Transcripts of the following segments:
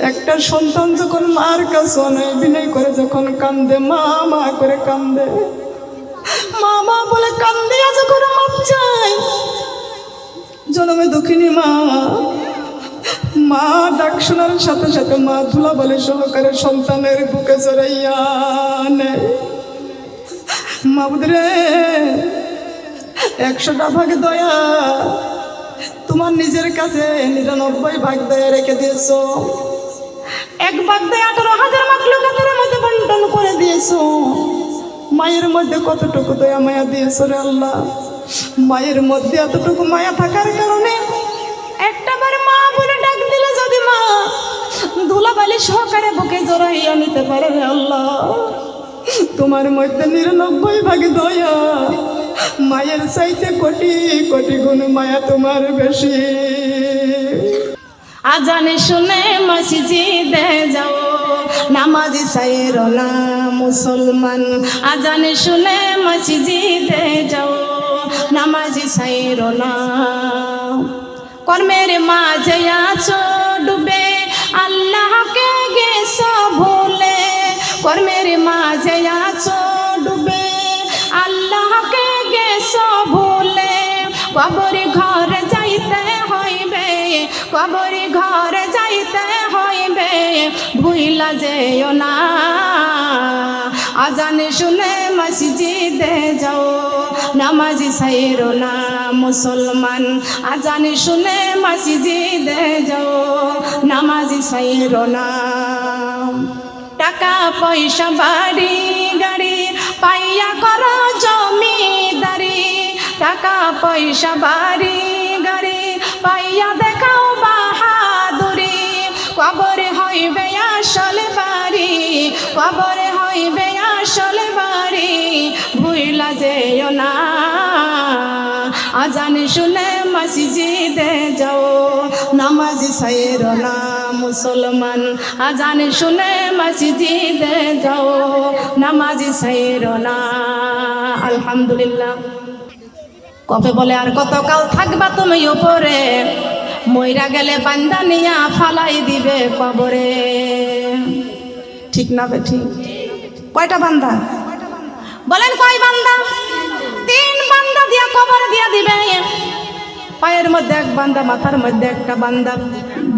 একটা সন্তান যখন মার কাছে অনেক বিনয় করে যখন কান্দে, মা মা করে কান্দে, মা মা বলে কান্দিয়া যখন মাপ চাই, জন্মে দুঃখিনী মা, মা ডাক শোনার সাথে সাথে মা ধুলা বলে সহকারে সন্তানের বুকে চড়াইয়া নেয়। মাবুদ রে, 100টা ভাগ দয়া তোমার নিজের কাছে 99 ভাগ দয়া রেখে দিয়েছো, 1 ভাগ দয়া 18,000 মাখলুকাতের মধ্যে বন্টন করে দিয়েছো। মায়ের মধ্যে কতটুকু দয়া মায়া দিয়েছো রে আল্লাহ। মায়ের মধ্যে এতটুকু মায়া থাকার কারণে একটাবার মা বলে ডাক দিলে যদি মা ধুলাবালি সহকারে বুকে জড়াইয়া নিতে পারে রে আল্লাহ, তোমার মধ্যে 99 ভাগ দয়া, মায়ের চাইতে কোটি কোটি গুণ মায়া তোমার বেশি। আজানে শুনে মসজিদে যাও, নামাজি সাইরো না মুসলমান। আজানে শুনে মসজিদে যাও, নামাজি সাইরো না। কর্মের মাঝে আছো ডুবে, আল্লাহকে গেছো ভুলে। কর্মের মাঝে আছো ডুবে, আল্লাহকে গেছো ভুলে। কবরি ঘরে যাইতে হইবে, কবরি ঘরে যাইতে হইবে, ভুইলা যেও না। আজান শুনে মসজিদে যাও, নামাজি সাইরো না মুসলমান। আজান শুনে মসজিদে যাও, নামাজি সাইরো না। টাকা পয়সা বাড়ি গাড়ি পাইয়া করো জমিদারি। টাকা পয়সা বাড়ি গাড়ি পাইয়া দেখাও বাহাদুরি। কবরে হইবে আসল বাড়ি, কবরে হইবে আসল বাড়ি, ভুইলা যেও না। আজান শুনে মসজিদে যাও, নামাজি সাইরো না মুসলমান। আজান শুনে মসজিদে যাও, নামাজি সাইরো না। আলহামদুলিল্লাহ। কবে বলে আর কতকাল থাকবা তুমি উপরে, মইরা গেলে বান্দা নিয়া ফালাই দিবে কবরে। ঠিক না বেঠিক? কয়টা বান্দা বলেন? কয় বান্দা? 3 বান্দা দিয়া কবরে দিয়া দিবে। পায়ের মধ্যে 1 বান্দা, মাথার মধ্যে 1টা বান্দা,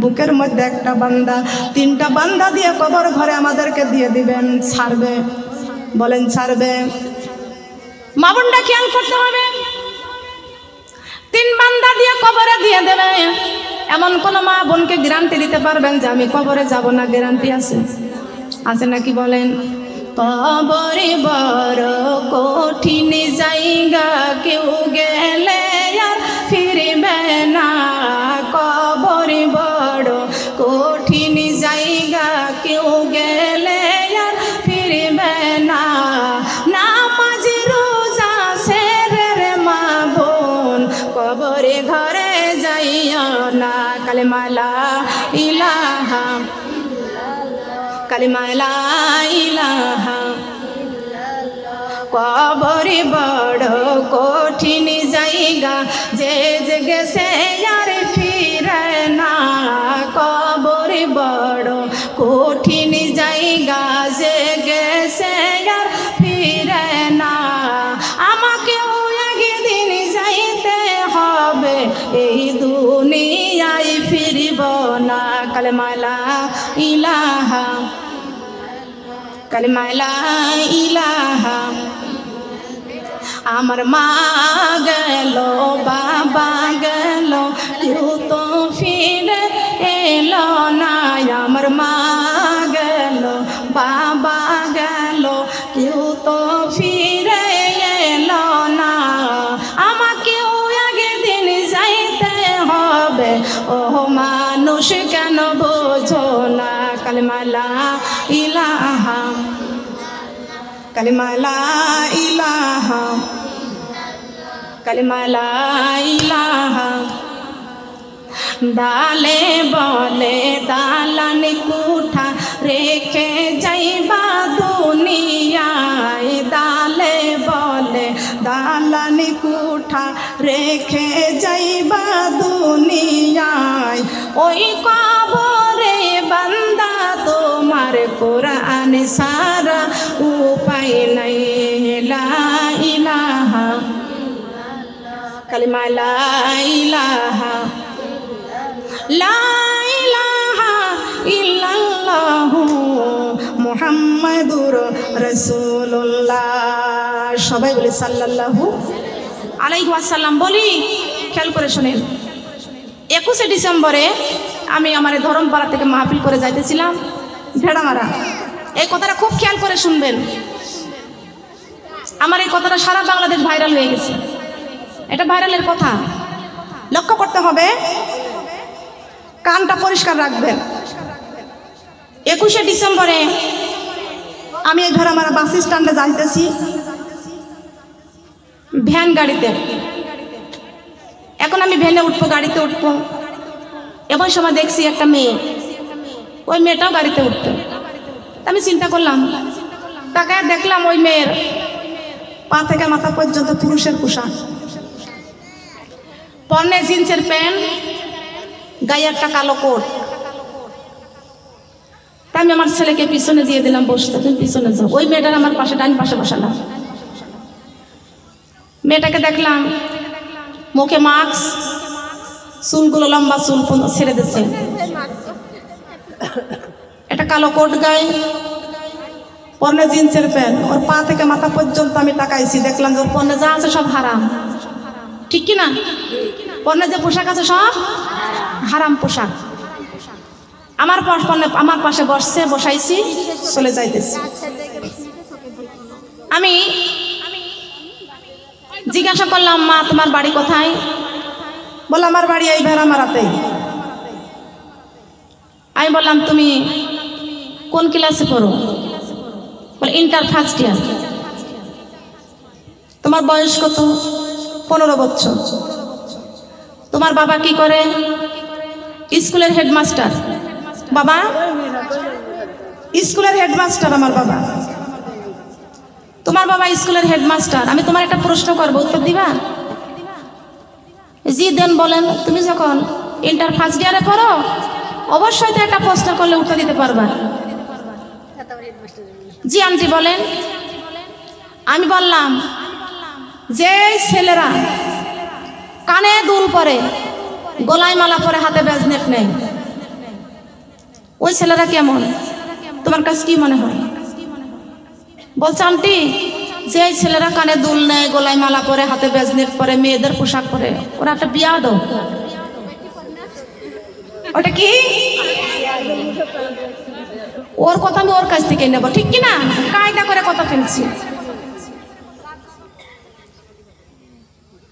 বুকের মধ্যে 1টা বান্দা, 3টা বান্দা দিয়ে কবর ঘরে আমাদেরকে দিয়ে দিবেন। ছাড়বে? বলেন ছাড়বে? মা বোনটা খেয়াল করতে হবে। 3 বান্দা দিয়ে কবরে দিয়ে দেবে। এমন কোন মা বোনকে গ্যারান্টি দিতে পারবেন যে আমি কবরে যাব না? গ্যারান্টি আছে? আছে নাকি বলেন? কবরে বড় কঠিন জায়গা, কেউ গেলে আর ফিরবে না। কবরে বড় কঠিন জায়গা, কেউ গেলে আর ফিরবে না। নামাজ রোজা ছেড়ে রে মা বোন, কবরে ঘরে যাইও না। কালেমা লা ইলাহা, কালেমা লা ইলাহা। কবরে বড় কঠিন জায়গা, যে যে গেছে আর ফিরে না। কবরে বড় কঠিন জায়গা, যে গেছে আর ফিরে না। আমাকেও একদিন যাইতে হবে, এই দুনিয়ায় ফিরব না। কালেমা লা ইলাহা, কালেমা লা ইলাহা। আমার মা গেল, বাবা গেল, কেউ তো ফিরে এলো না। আমার মা গেল, বাবা গেল, কেউ তো ফিরে এলো না। আমাকেও একদিন যাইতে হবে, ও মানুষ কেন বোঝো না? কালেমা লা ইলাহা, কালেমা লা ইলাহা, কালেমা লা ইলাহা। ডালে বলে দালান কুঠা রেখে যাইবা দুনিয়ায়। ডালে বলে দালান কুঠা রেখে যাইবা দুনিয়ায়। ওই কবরে বান্দা জানে সারা উপায় নাই লা ইলাহা কালিমা লা ইলাহা ইল্লাল্লাহু মুহাম্মাদুর রাসূলুল্লাহ। সবাই বলি সাল্লাল্লাহু আলাইহি ওয়াসাল্লাম। বলি, খেয়াল করে শুনেন, 21শে ডিসেম্বরে আমি আমার ধরমপাড়া থেকে মাহফিল করে যাইতেছিলাম ভেড়ামারা। এই কথাটা খুব খেয়াল করে শুনবেন। আমার এই কথাটা সারা বাংলাদেশ ভাইরাল হয়ে গেছে। এটা ভাইরালের কথা, লক্ষ্য করতে হবে, কানটা পরিষ্কার রাখবেন। 21শে ডিসেম্বরে আমি এই ভেড়ামারা বাস স্ট্যান্ডে যাইতেছি ভ্যান গাড়িতে। এখন আমি ভ্যানে উঠবো, গাড়িতে উঠবো, এমন সময় দেখছি একটা মেয়ে, ওই মেয়েটাও গাড়িতে উঠতো। আমি চিন্তা করলাম, তাকায় দেখলাম ওই মেয়ের পা থেকে মাথা পর্যন্ত পুরুষের পোশাক, পরনে জিন্সের প্যান্ট, গায়ে একটা কালো কোট। তাই আমি আমার ছেলেকে পিছনে দিয়ে দিলাম, বসতে, তুমি পিছনে যাও। ওই মেয়েটার আমার পাশে, ডান পাশে বসালাম। মেয়েটাকে দেখলাম মুখে মাস্ক, চুলগুলো লম্বা চুল ছেড়ে দিচ্ছে, একটা কালো কোট গায়ে, পরনে জিন্সের প্যান্ট। ওর পা থেকে মাথা পর্যন্ত আমি তাকাইছি, দেখলাম যে ওর পরনে যা আছে সব হারাম, ঠিক কিনা? পরনে যে পোশাক আছে সব হারাম পোশাক। আমার পাশে বসাইছি, চলে যাইতেছি। আমি জিজ্ঞাসা করলাম, মা তোমার বাড়ি কোথায়? বলে আমার বাড়ি এই ভেড়ামারাতে। আমি বললাম তুমি কোন ক্লাসে পড়ো? বলে ইন্টার ফার্স্ট ইয়ার। তোমার বয়স কত? 15 বছর। তোমার বাবা কি করে? স্কুলের হেডমাস্টার। বাবা স্কুলের হেডমাস্টার। আমার বাবা, তোমার বাবা স্কুলের হেডমাস্টার। আমি তোমার একটা প্রশ্ন করবো, উত্তর দিবা? জি দেন। বলেন, তুমি যখন ইন্টার ফার্স্ট ইয়ারে পড়ো, অবশ্যই তো একটা প্রশ্ন করলে উত্তর দিতে পারবা। জি আন্টি বলেন। আমি বললাম, যে ছেলেরা কানে দুল পরে, গলায় মালা পরে, হাতে ব্যাজনেট নেই, ওই ছেলেরা কেমন? তোমার কাছে কি মনে হয়? বলছে আন্টি, যে ছেলেরা কানে দুল নেয়, গলায় মালা পরে, হাতে ব্যাজনেট পরে, মেয়েদের পোশাক পরে, ওরা একটা বিয়াদব। ওটা কি? ওর কথা আমি ওর কাছ থেকে নেব, ঠিক কিনা? কায়দা করে কথা ফেলছি।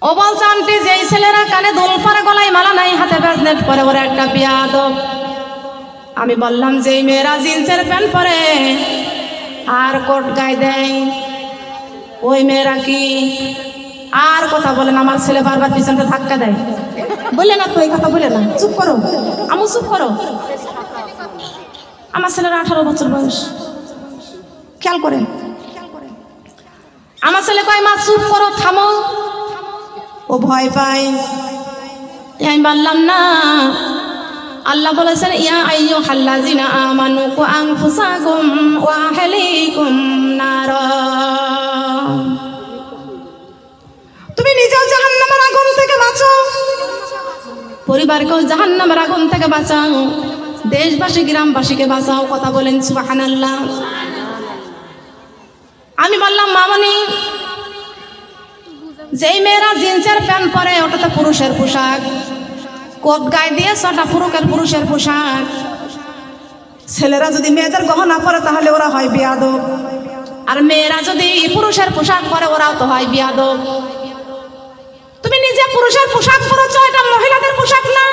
ও বলছে আন্টি, যে ছেলেরা কানে দুল পরে, গলায় মালা নাই, হাতে ব্যাজনেট পরে, ওরা একটা বিয়াদব। আমি বললাম, যে মেয়েরা জিন্সের প্যান্ট পরে আর কোট গায়ে দেয়, ওই মেয়েরা কি? আর কথা বলেন। আমার ছেলে বারবার পিছনটা ধাক্কা দেয়। বলে না তো, এই কথা বলে না, চুপ করো। আমু চুপ করো। আমার ছেলের 18 বছর বয়স, খেয়াল করেন। আমার ছেলে কয়, মা চুপ করো, থামো। ও ভয় পায়। আমি বললাম না, আল্লাহ বলেছেন, ইয়া আইয়ুহাল্লাযিনা আমানু কু আনফুসাকুম ওয়া আহলিকুম নারা। তুমি নিজেও জাহান্নামের আগুন থেকে বাঁচো, পরিবারকেও জাহান্নামের আগুন থেকে বাঁচাও, দেশবাসী গ্রামবাসীকে বাঁচাও। কথা বলেন সুবহানাল্লাহ। আমি বললাম, মামনি, যেই মেয়েরা জিন্সের প্যান্ট পরে, ওটা তো পুরুষের পোশাক, কোট গায়ে দিয়ে ওটা পুরুষের পোশাক। ছেলেরা যদি মেয়েদের গহনা পরে, তাহলে ওরা হয় বিয়াদব। আর মেয়েরা যদি পুরুষের পোশাক পরে, ওরাও তো হয় বিয়াদব। তুমি নিজে পুরুষের পোশাক পরেছ, এটা মহিলাদের পোশাক না,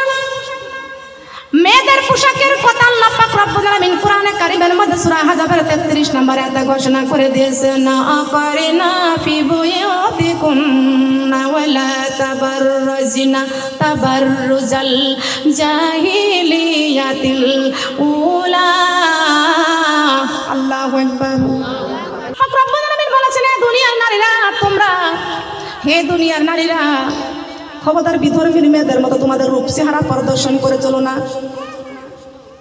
মেয়েদের পোশাকের কথা আল্লাহ পাক রব্বুল আলামিন কোরআনে কারীমের মধ্যে সূরা আহজাবের 33 নম্বর আয়াতে ঘোষণা করে দিয়েছেন, আকারিনা ফি বুয়ুতিকুন্না ওয়ালা তাবাররুজনা তাবাররুজাল জাহিলিয়াতিল উলা। আল্লাহু আকবার। পাক রব্বুল আলামিন বলেছেন, হে দুনিয়ার নারীরা, তোমরা, হে দুনিয়ার নারীরা, খবরদার বিধর্মী মেয়েদের মতো তোমাদের রূপ চেহারা প্রদর্শন করে চলো না।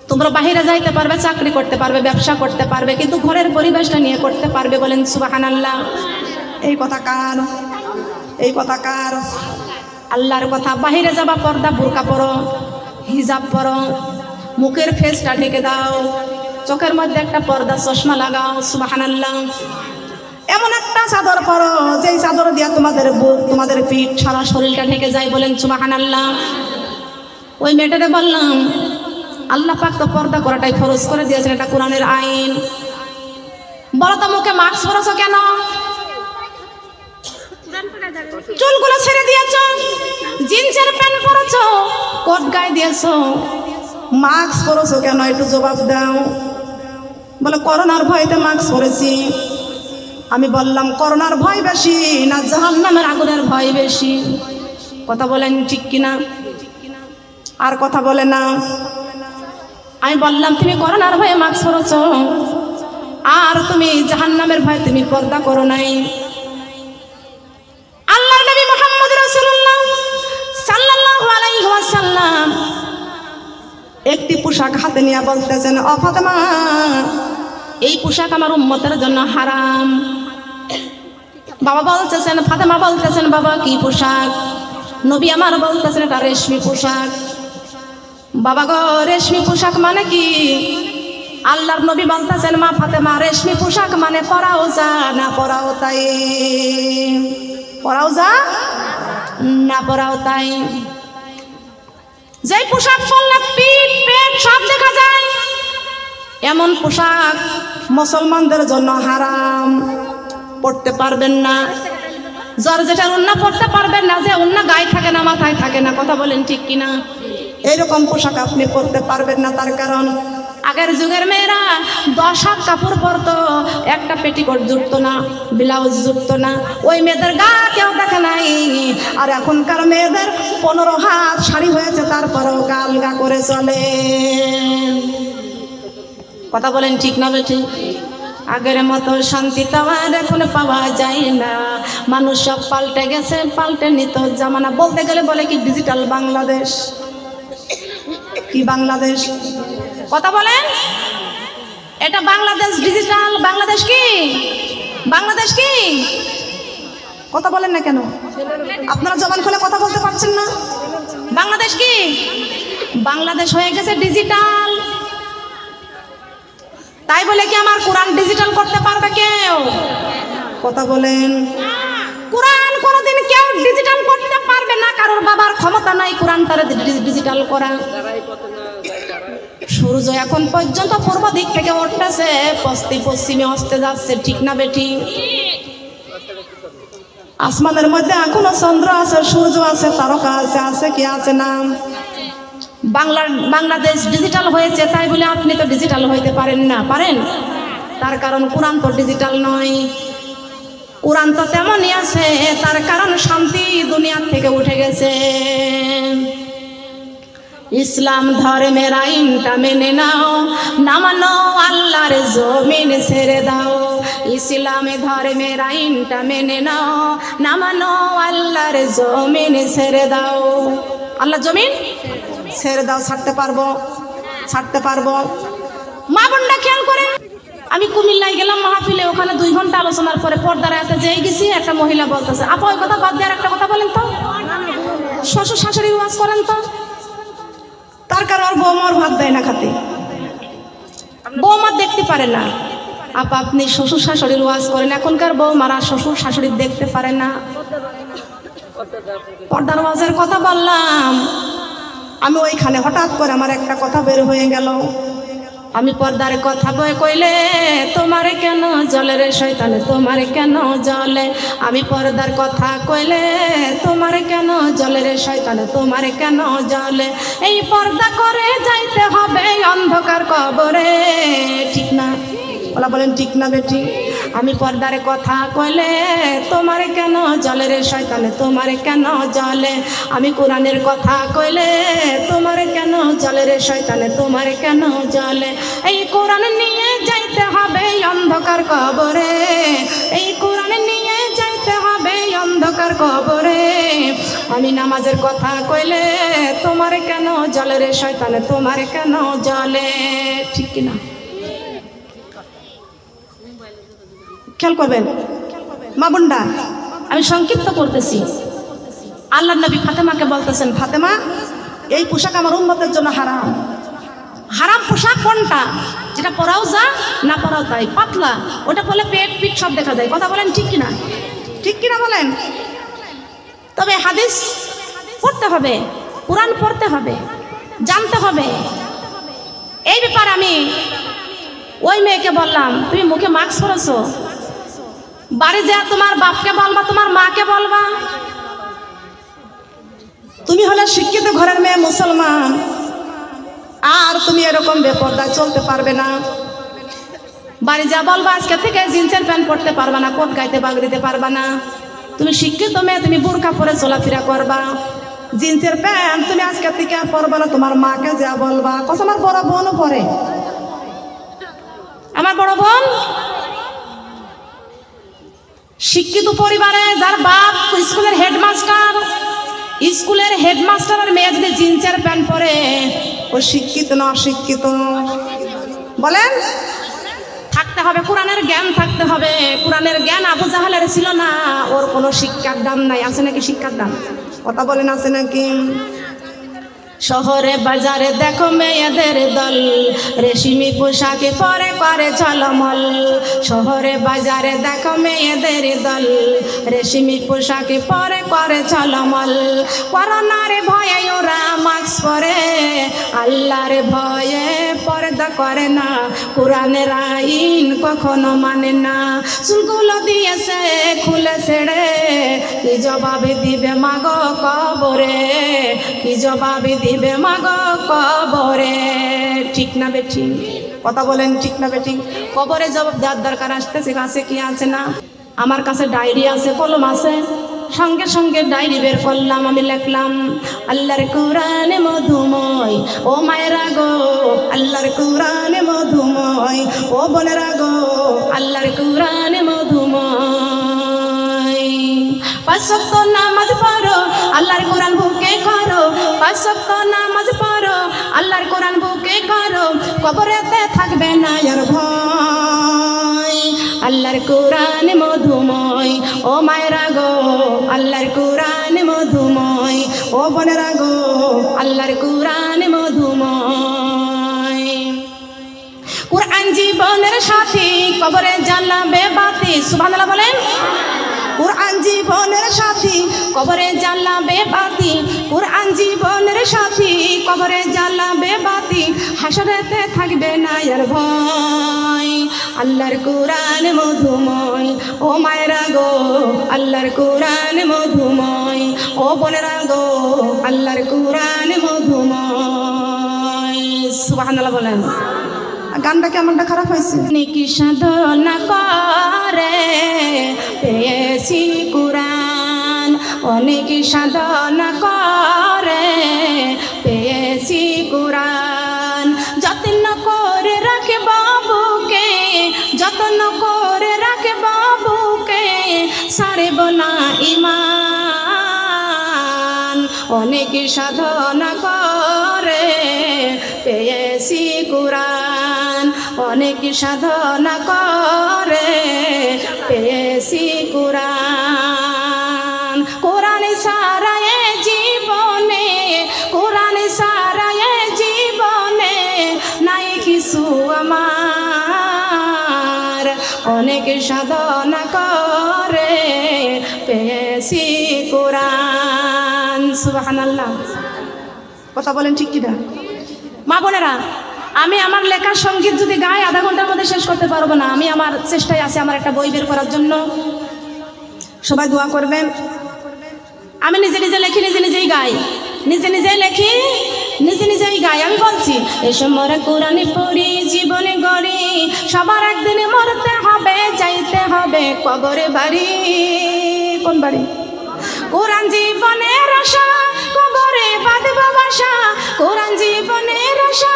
তোমরা বাইরে যাইতে পারবে, চাকরি করতে পারবে, ব্যবসা করতে পারবে, কিন্তু ঘরের পরিবেশটা নিয়ে করতে পারবে? বলেন সুবহানাল্লাহ। এই কথা কার? এই কথা কার? আল্লাহর কথা। বাহিরে যাবা, পর্দা, বুরকা পরো, হিজাব পরো, মুখের ফেসটা ঢেকে দাও, চোখের মধ্যে একটা পর্দা চশমা লাগাও। সুবহানাল্লাহ। এমন একটা চাদর পরো যেই চাদর দিয়া তোমাদের বুক, তোমাদের পিঠ, সারা শরীরটা ঢেকে যায়। বলেন সুবহানাল্লাহ। ওই মেয়েটারে বললাম আল্লাহ পাক তো পর্দা করাটাই ফরজ করে দিয়েছেন, এটা কোরআনের আইন। বলো তো মুখে মাস্ক পরেছো কেন? চুলগুলো ছেড়ে দিয়েছো, জিন্সের প্যান্ট পরেছো, কোট গায়ে দিয়েছো, মাস্ক পরেছো কেন? একটু জবাব দাও। বলে করোনার ভয়তে মাস্ক পরেছি। আমি বললাম করোনার ভয় বেশি না জাহান্নামের আগুনের ভয় বেশি? কথা বলেন ঠিক কিনা? আর কথা বলে না। আমি বললাম তুমি করোনার ভয়ে মাস্ক পরেছো, আর তুমি জাহান্নামের ভয়ে তুমি পর্দা করো নাই। আল্লাহর নবী মুহাম্মদ রাসূলুল্লাহ সাল্লাল্লাহু আলাইহি ওয়াসাল্লাম একটি পোশাক হাতে নিয়ে বলতেছেন, ও ফাতেমা, এই পোশাক আমার উম্মতের জন্য হারাম। বাবা বলতেছেন, ফাতেমা বলতেছেন, বাবা কি পোশাক? নবী আমার বলতেছেন এটা রেশমি পোশাক। বাবা গো, রেশমি পোশাক মানে কি? আল্লাহর নবী বলতেছেন, মা ফাতেমা, রেশমি পোশাক মানে পরাও যা না পরাও তাই। পরাও যা না পরাও তাই। যে পোশাক পরলে পিঠ পেট সব দেখা যায়, এমন পোশাক মুসলমানদের জন্য হারাম, পড়তে পারবেন না। জর্জেটের ওন্না পড়তে পারবেন না, যে ওন্না গায়ে থাকে না, মাথায় থাকে না। কথা বলেন ঠিক কিনা? এইরকম পোশাক আপনি পরতে পারবেন না। তার কারণ আগের যুগের মেয়েরা 10 হাত কাপড় পরতো, একটা পেটিকোট জুটতো না, ব্লাউজ জুটতো না, ওই মেয়েদের গা কেউ দেখে নাই। আর এখনকার মেয়েদের 15 হাত শাড়ি হয়েছে, তারপরেও গা আলগা করে চলে। কথা বলেন ঠিক না বেঠিক? আগের মতো শান্তি তো আর এখন পাওয়া যায় না। মানুষ সব পাল্টে গেছে, পাল্টে নিত জামানা। বলতে গেলে বলে কি ডিজিটাল বাংলাদেশ। কি বাংলাদেশ? কথা বলেন, এটা বাংলাদেশ ডিজিটাল। বাংলাদেশ কি? বাংলাদেশ কি? কথা বলেন না কেন? আপনারা জবান খুলে কথা বলতে পারছেন না? বাংলাদেশ কি? বাংলাদেশ হয়ে গেছে ডিজিটাল। তাই বলে কি আমার কোরআন ডিজিটাল করতে পারবে কেউ? কথা বলেন। কোরআন কোনোদিন কেউ ডিজিটাল করতে পারবে না। কারোর বাবার ক্ষমতা নাই কোরআন তার ডিজিটাল করা। সূর্য এখন পর্যন্ত পূর্ব দিক থেকে উঠতেছে, পশ্চিমে অস্তে যাচ্ছে। ঠিক না বেটি? আসমানের মধ্যে এখনো চন্দ্র আছে, সূর্য আছে, তারকা আছে। আছে কি আছে না? বাংলাদেশ ডিজিটাল হয়েছে, তাই বলে আপনি তো ডিজিটাল হইতে পারেন না। পারেন? তার কারণ কোরআন তো ডিজিটাল নয়। কোরআন তো তেমনই আছে, তার কারণ শান্তি দুনিয়া থেকে উঠে গেছে। ইসলাম ধর্মের আইনটা মেনে নাও, না মানো আল্লাহর জমিন ছেড়ে দাও। ইসলামে ধর্মের আইনটা মেনে নাও, না মানো আল্লাহর জমিন ছেড়ে দাও। আল্লাহর জমিন ছেড়ে দাও। ছাড়তে পারবো? ছাড়তে পারবো? মা বোনরা খেয়াল করেন, আমি কুমিল্লায় গেলাম মাহফিলে, ওখানে 2 ঘন্টা আলোচনার পরে পর্দার আয়াতে যেই গেছি, একটা মহিলা বলতেছে, আপা ওই কথা বাদ দিয়ে একটা কথা বলেন তো, শ্বশুর শাশুড়ির ওয়াজ করেন তো। তার কারণ ওর বৌমার ভাত দেয় না খাতে, বৌমা দেখতে পারে না। আপা আপনি শ্বশুর শাশুড়ির ওয়াজ করেন। এখনকার বৌমারা শ্বশুর শাশুড়ি দেখতে পারে না। পর্দার ওয়াজের কথা বললাম, আমি ওইখানে হঠাৎ করে আমার একটা কথা বের হয়ে গেল। আমি পর্দার কথা বয়ে কইলে তোমারে কেন জলে রে শয়তানে, তোমারে কেন জলে। আমি পর্দার কথা কইলে তোমারে কেন জলে রে শয়তানে, তোমারে কেন জলে। এই পর্দা করে যাইতে হবে অন্ধকার কবরে। ঠিক না? ওলা বলেন ঠিক না বেটি? আমি পর্দার কথা কইলে তোমারে কেন জলে রে শয়তানে, তোমারে কেন জলে। আমি কোরআনের কথা কইলে তোমারে কেন জলে রে শয়তানে, তোমারে কেন জলে। এই কোরআন নিয়ে যাইতে হবে অন্ধকার কবরে, এই কোরআন নিয়ে যাইতে হবে অন্ধকার কবরে। আমি নামাজের কথা কইলে তোমারে কেন জলে রে শয়তানে, তোমারে কেন জলে, ঠিক কিনা? খেয়াল করবেন মা বোনরা, আমি সংক্ষিপ্ত করতেছি। আল্লাহর নবী ফাতেমাকে বলতেছেন, ফাতেমা এই পোশাক আমার উম্মতের জন্য হারাম। হারাম পোশাক কোনটা? যেটা পরাও যা না পরাও তাই, পাতলা, ওটা বলে পেট পিঠ সব দেখা যায়। কথা বলেন ঠিক কিনা? ঠিক কিনা বলেন? তবে হাদিস পড়তে হবে, কোরআন পড়তে হবে, জানতে হবে। এই ব্যাপারে আমি ওই মেয়েকে বললাম, তুমি মুখে মাস্ক পরেছো, বাড়ি যা তোমার বাপকে বলবা, তোমার মাকে বলবা। তুমি হলে শিক্ষিত ঘরের মেয়ে, মুসলমান, আর তুমি এরকম বেপরদায় চলতে পারবে না। বাড়ি যা বলবা আজকে থেকে জিন্সের প্যান্ট পরতে পারবা না, কোট গাইতে বাগ দিতে পারবা না। তুমি শিক্ষিত মেয়ে, তুমি বোরকা পরে চলাফেরা করবা। জিন্সের প্যান্ট তুমি আজকে থেকে পরবা না, তোমার মাকে যা বলবা। কথা আমার বড় বোনও পরে, আমার বড় বোন শিক্ষিত পরিবারে, যার বাপ স্কুলের হেডমাস্টার, স্কুলের হেডমাস্টারের মেয়ে যদি জিন্সের প্যান্ট পরে, ও শিক্ষিত না অশিক্ষিত? বলেন। থাকতে হবে কোরআনের জ্ঞান, থাকতে হবে কোরআনের জ্ঞান। আবু জাহালের ছিল না, ওর কোনো শিক্ষার দাম নাই। আছে নাকি শিক্ষার দাম? কথা বলেন, আছে নাকি? শহরে বাজারে দেখো মেয়েদের দল, রেশমি পোশাকে পরে করে ঝলমল। শহরে বাজারে দেখো মেয়েদের দল, রেশমি পোশাকে পরে করে ঝলমল। করোনার ভয়ে ওরা মাস্ক পরে, আল্লাহর ভয়ে পর্দা করে না, কোরআনের আইন কখনো মানে না। চুলগুলো দিয়েছে খুলে ছেড়ে, কি জবাবে দিবে মাগো কবরে, কি জবাবে দিবে মাগো কবরে, ঠিক না বেঠিক? কথা বলেন ঠিক না বেঠিক? কবরে জবাব দেওয়ার দরকার আসতেছে, আছে কি আছে না? আমার কাছে ডায়েরি আছে, কলম আছে, সঙ্গে সঙ্গে ডায়েরি বের করলাম, আমি লিখলাম, আল্লাহর কোরআনে মধুময় ও মায়েরা গো, আল্লাহর কোরআনে মধুময় ও বোনেরা গো, আল্লাহর কোরআনে মধুময়। 5 ওয়াক্ত নামাজ পড়ো, আল্লাহর কোরআন বুকে করো, 5 ওয়াক্ত নামাজ পড়ো, আল্লাহর কোরআন বুকে করো, কবরেতে থাকবে না আর ভয়। আল্লাহর কোরআন মধুময় ও মায়েরা গো, আল্লাহর কোরআন মধুময় ও বোনেরা গো, আল্লাহর কোরআন মধুময়। কোরআন জীবনের সাথী, কবরে জ্বালাবে বাতি। সুবহানাল্লাহ বলেন। কোরআন জীবনের সাথী, কবরে জ্বালাবে বাতি। কোরআন জীবনের সাথী, কবরে জ্বালাবে বাতি, হাসরেতে থাকবে না আর ভয়। আল্লাহর কোরআন মধুময় ও মায়েরা গো, আল্লাহর কোরআন মধুময় ও বোনেরা গো, আল্লাহর কোরআন মধুময়। সুবহানাল্লাহ বলেন। গানটা কেমনটা খারাপ হয়েছে? নেকি সাধনা করে পেয়েছি কোরআন, অনেক সাধনা করে পেয়েছি কোরআন। যত্ন করে রাখে বাবুকে, যত্ন করে রাখে বাবুকে, ছাড়ব না ঈমান। অনেক সাধনা করে পেয়েছি কোরআন, অনেক সাধনা করে পেয়েছি কোরআন। কোরআন সারায় জীবনে, কোরআন সারায় জীবনে, নাই কিছু আমার। অনেক সাধনা করে পেয়েছি কোরআন। সুবহানাল্লাহ। কথা বলেন ঠিক কিনা? মা বোনেরা, আমি আমার লেখার সঙ্গীত যদি গাই আধা ঘন্টার মধ্যে শেষ করতে পারবো না। আমি আমার চেষ্টায় আছি আমার একটা বই বের করার জন্য। সবাই দোয়া করবেন। আমি নিজে নিজে লেখি, নিজে নিজেই গাই, নিজে নিজেই লেখি, নিজে নিজেই গাই। আমি বলছি, এসব মরে কোরআন পড়ি, জীবনে গড়ি, সবার একদিনে মরতে হবে, যাইতে হবে কবরে বাড়ি। কোন বাড়ি? কোরআন জীবনের আশা, কবরে বাঁধব বাসা। কোরআন জীবনের আশা,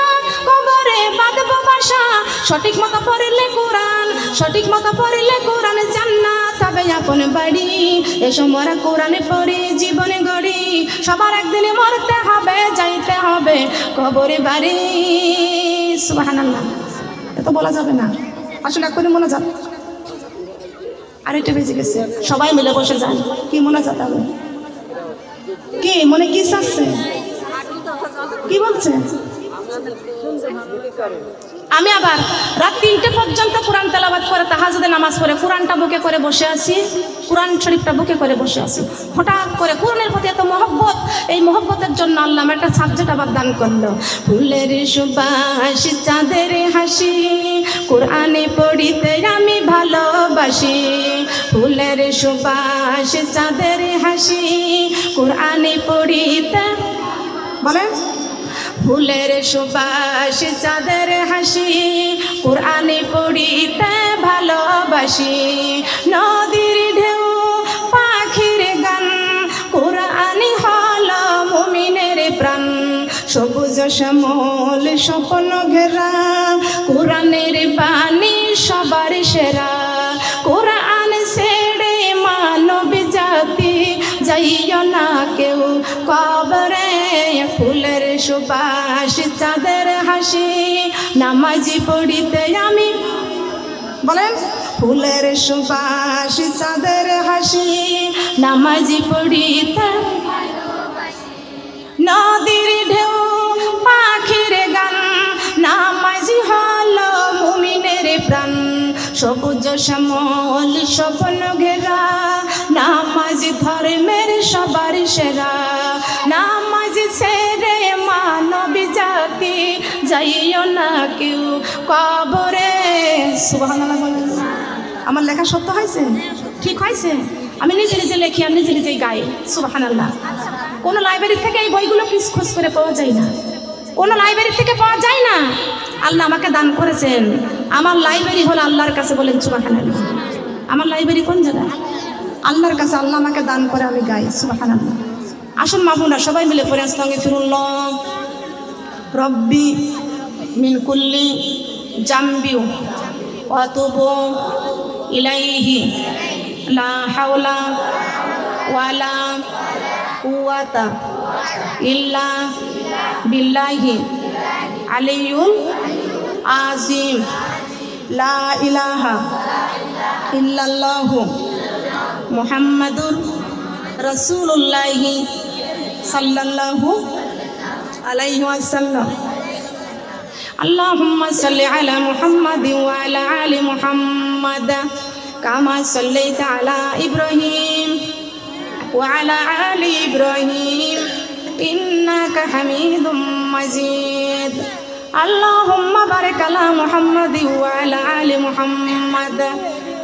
কবরে বাঁধব বাসা। সঠিক মতো পড়লে কোরআন, সঠিক মতো পড়লে কোরআন, জান্নাত হবে কি আপন বাড়ি, এসো মোরা কোরআনে পড়ি জীবনে গড়ি, সবার একদিনে মরতে হবে যাইতে হবে কবরে বাড়ি। সুবহানাল্লাহ। এত বলা যাবে না, আসলে এখনই মনে যাবে। আরেকটা বেজে গেছে, সবাই মিলে বসে যান। কি মনে যাতে হবে? কি মনে কি চাচ্ছে? কি বলছে? আমি আবার রাত 3টে পর্যন্ত কোরআন তেলাওয়াত করে তাহাজ্জুদে নামাজ পড়ে কোরআনটা বুকে করে বসে আছি, কোরআন শরীফটা বুকে করে বসে আছি। হঠাৎ করে কোরআনের প্রতি এত মহব্বত, এই মহব্বতের জন্য আল্লাহ আমার একটা সাবজেক্ট আবার দান করলো। ফুলের সুবাস চাঁদের হাসি, কোরআনে পড়িতে আমি ভালোবাসি। ফুলের সুবাস চাঁদের হাসি, কোরআনে পড়িতে বলেন। ফুলের সুবাস চাঁদের হাসি, কোরআনে পড়িতে ভালোবাসি। নদীর ঢেউ পাখির গান, কোরআনই হলো মুমিনের প্রাণ। সবুজ শ্যামল স্বপ্ন ঘেরা, কোরআনের বাণী সবার সেরা। কোরআন ছেড়ে মানব জাতি যাইও না কেউ কবরে। ফুলের সুবাস চাঁদের হাসি, নামাজি পড়িতে আমি বলেন। ফুলের সুবাস চাঁদের হাসি, নামাজি পড়িতে। নদীর ঢেউ পাখির গান, নামাজি হলো মুমিনের প্রাণ। সবুজ শ্যামল স্বপ্ন ঘেরা, নামাজ ধর্মের সবার সেরা। নামাজ ছেড়ে মানব জাতি যাইও না কেউ কবরে। সুবহানাল্লাহ বলেন। আমার লেখা সত্য হয়েছে? ঠিক হয়েছে? আমি নিজে নিজে লেখি আর নিজে নিজেই গাই। সুবহানাল্লাহ। কোনো লাইব্রেরি থেকে এই বইগুলো খোঁজ করে পাওয়া যায় না, কোনো লাইব্রেরি থেকে পাওয়া যায় না। আল্লাহ আমাকে দান করেছেন, আমার লাইব্রেরি হলো আল্লাহর কাছে। বলেন সুবহানাল্লাহ। আমার লাইব্রেরি কোন জায়গায়? আল্লাহর কাছে। আল্লাহ আমাকে দান করে, আমি গাই। সুবহানাল্লাহ। আসুন মাবুনা সবাই মিলে পড়ে আস্তাগফিরুল্লাহ রব্বি মিন কুল্লি জামবি ওয়া আতুবু ইলাইহি লা হাওলা ওয়ালা কুওয়াতা ইল্লা বিল্লাহি আলিয়্যুল আযীম। লা ইলাহা ইল্লাল্লাহু মুহাম্মাদুর রাসূলুল্লাহি সাল্লাল্লাহু আলাইহি ওয়াসাল্লাম। আল্লাহুম্মা সাল্লি আলা মুহাম্মাদিন ওয়া আলা আলি মুহাম্মাদ কামা সাল্লাইতা আলা ইব্রাহিম ওয়া আলা আলি ইব্রাহিম ইন্নাকা হামিদুম মাজিদ। আল্লাহুম্মা বারিক আলা মুহাম্মাদিন ওয়া আলা আলি মুহাম্মাদ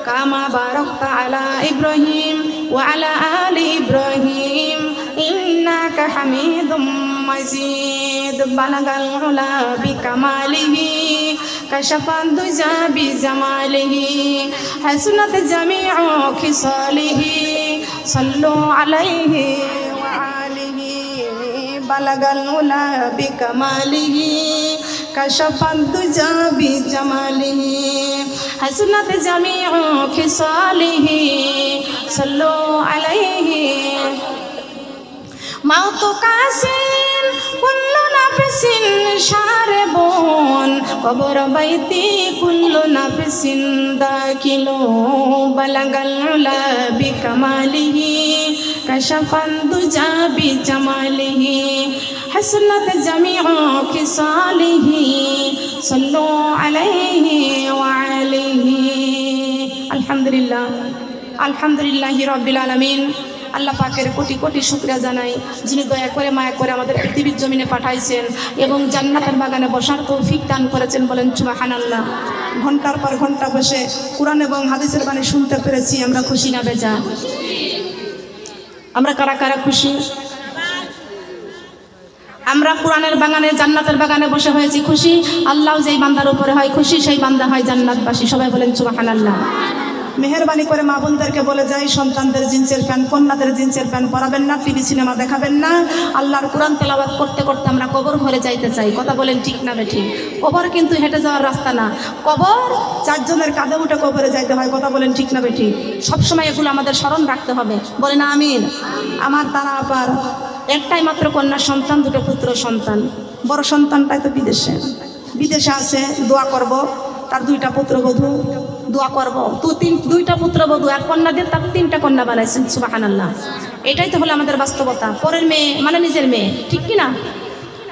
কামা বারাকতা আলা ইব্রাহিম ওয়া আলা আলি ইব্রাহিম ইন্নাকা হামিদুম মাজিদ। বালাগাল উলা বিকামালিহি কাশাফাদ দুজা বিজামালিহি হাসনাত জামিউ খিসালিহি সাল্লু আলাইহি ওয়া আলিহি। বালাগাল উলা বিকামালিহি কাশাফাদ দুজা বিজামালিহি হাসনাত জামিউ খিসালিহি সাল্লু আলাইহি। মাউতু কাসিন কুল্লু নাফসিন শারবুন কবর বাইতি কুল্লু নাফসিন দাখিলু। বালাগাল উলা বিকামালিহি কাশাফাদ দুজা বিজামালিহি হাসনাত জামিউ খিসালিহি সাল্লু আলাইহি ওয়া আলিহি। আলহামদুলিল্লাহ, আলহামদুলিল্লাহি রাব্বিল আলামিন। আল্লাহ পাকের কোটি কোটি শুকরিয়া জানাই, যিনি দয়া করে মায়া করে আমাদের পৃথিবীর জমিনে পাঠাইছেন এবং জান্নাতের বাগানে বসার তৌফিক দান করেছেন। বলেন সুবহানাল্লাহ। ঘন্টার পর ঘন্টা বসে কুরআন এবং হাদিসের বাণী শুনতে পেরেছি, আমরা খুশি না বেজা? আমরা কারা কারা খুশি? আমরা কোরআনের বাগানে জান্নাতের বাগানে বসে হয়েছি খুশি। আল্লাহ যেই বান্দার উপরে হয় খুশি, সেই বান্দা হয় জান্নাতবাসী। সবাই বলেন সুবহানাল্লাহ। মেহেরবানি করে মা বোনদেরকে বলে যাই, সন্তানদের জিন্সের প্যান্ট, কন্যাদের জিন্সের প্যান্ট পরাবেন না, টিভি সিনেমা দেখাবেন না। আল্লাহর কোরআন তেলাওয়াত করতে করতে আমরা কবর ঘরে যাইতে চাই। কথা বলেন ঠিক না বেঠিক? কবর কিন্তু হেঁটে যাওয়ার রাস্তা না, কবর চারজনের কাঁধে উঠে কবরে যাইতে হয়। কথা বলেন ঠিক না বেঠিক? সবসময় এগুলো আমাদের স্মরণ রাখতে হবে। বলেন আমিন। আমার তারা আবার একটাই মাত্র কন্যা সন্তান, দুটো পুত্র সন্তান। বড় সন্তানটাই তো বিদেশে আছে, দোয়া করব। তার দুইটা পুত্রবধূ, দোয়া করব। দুইটা পুত্রবধূ, এক কন্যা দিয়ে তার 3টা কন্যা বানাইছেন। সুবহানাল্লাহ। এটাই তো হলো আমাদের বাস্তবতা। পরের মেয়ে মানে নিজের মেয়ে, ঠিক কিনা?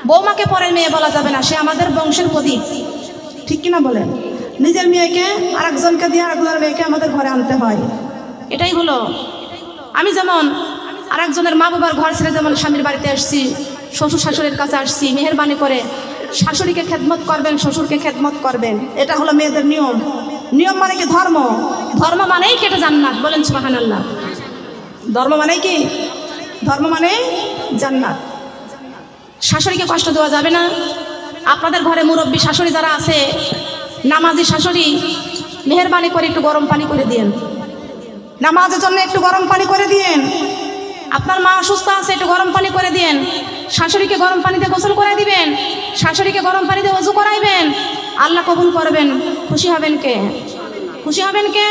বৌমাকে পরের মেয়ে বলা যাবে না, সে আমাদের বংশের প্রদীপ, ঠিক কিনা বলেন? নিজের মেয়েকে আরেকজনকে দিয়ে আরেকজনের মেয়েকে আমাদের ঘরে আনতে হয়। এটাই হলো। আমি যেমন আরেকজনের মা বাবার ঘর ছেড়ে যেমন স্বামীর বাড়িতে আসছি, শ্বশুর শাশুড়ির কাছে আসছি, মেহেরবানি করে শাশুড়িকে খেদমত করবেন, শ্বশুরকে খেদমত করবেন। এটা হলো মেয়েদের নিয়ম। নিয়ম মানে কি? ধর্ম। ধর্ম মানেই কেটে জান্নাত। বলেন সুবহানাল্লাহ। ধর্ম মানে কি? ধর্ম মানে জান্নাত। শাশুড়িকে কষ্ট দেওয়া যাবে না। আপনাদের ঘরে মুরব্বী শাশুড়ি যারা আছে, নামাজি শাশুড়ি, মেহেরবানি করে একটু গরম পানি করে দিয়েন। নামাজের জন্য একটু গরম পানি করে দিয়েন। আপনার মা অসুস্থ আছে, একটু গরম পানি করে দিয়েন। শাশুড়িকে গরম পানিতে গোসল করে দিবেন, শাশুড়িকে গরম পানিতে ওযু করাইবেন। আল্লাহ কবুল করবেন। খুশি হবেন কে? খুশি হবেন কে?